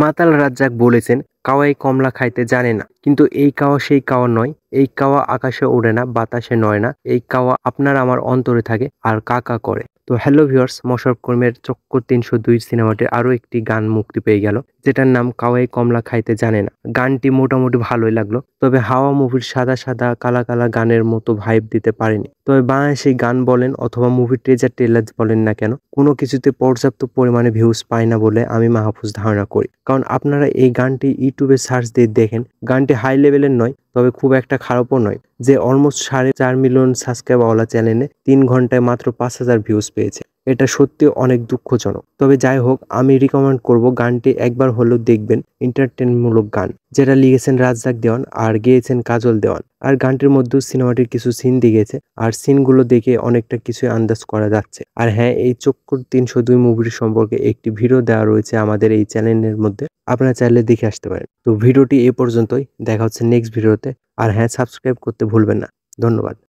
মাতাল রাজ্জাক বলেছেন, কাওয়াই কমলা খাইতে জানে না। কিন্তু এই কাওয়া সেই কাওয়া নয়। এই কাওয়া আকাশে ওড়ে না, বাতাসে নয় না। এই কাওয়া আপনার আমার অন্তরে থাকে আর কা কা করে। তো হ্যালো ভিউয়ার্স, মোশাররফ করিমের চক্কর ৩০২ সিনেমাটির আরো একটি গান মুক্তি পেয়ে গেল, যেটার নাম কাওয়াই কমলা খাইতে জানে না। গানটি মোটামুটি ভালোই লাগলো, তবে হাওয়া মুভির সাদা সাদা কালা কালা গানের মতো ভাইব দিতে পারেনি। তবে বাংলাদেশি গান বলেন অথবা মুভির ট্রেলার বলেন না কেন, কোনো কিছুতে পর্যাপ্ত পরিমাণে ভিউজ পায় না বলে আমি মাহফুজ ধারণা করি। কারণ আপনারা এই গানটি ইউটিউবে সার্চ দিয়ে দেখেন, গানটি হাই লেভেলের নয়, তবে খুব একটা খারাপও নয়। যে অলমোস্ট 4.5 মিলিয়ন সাবস্ক্রাইবারওয়ালা চ্যানেলে 3 ঘন্টায় মাত্র 5,000 ভিউজ পেয়েছে। এটা সত্যি অনেক দুঃখজনক। তবে যাই হোক, আমি রিকমেন্ড করব গানটি একবার হলেও দেখবেন। এন্টারটেইনমূলক গান, যেটা লিখেছেন রাজ্জাক দেওয়ান আর গেয়েছেন কাজল দেওয়ান। আর গানটির মধ্যেও সিনেমাটির কিছু সিন দিয়েছে, আর সিনগুলো দেখে অনেকটা কিছুই আন্দাজ করা যাচ্ছে। আর হ্যাঁ, এই চক্কর ৩০২ মুভির সম্পর্কে একটি ভিডিও দেওয়া রয়েছে আমাদের এই চ্যানেলের মধ্যে, আপনারা চাইলে দেখে আসতে পারেন। তো ভিডিওটি এ পর্যন্তই, দেখা হচ্ছে নেক্সট ভিডিওতে। আর হ্যাঁ, সাবস্ক্রাইব করতে ভুলবেন না। ধন্যবাদ।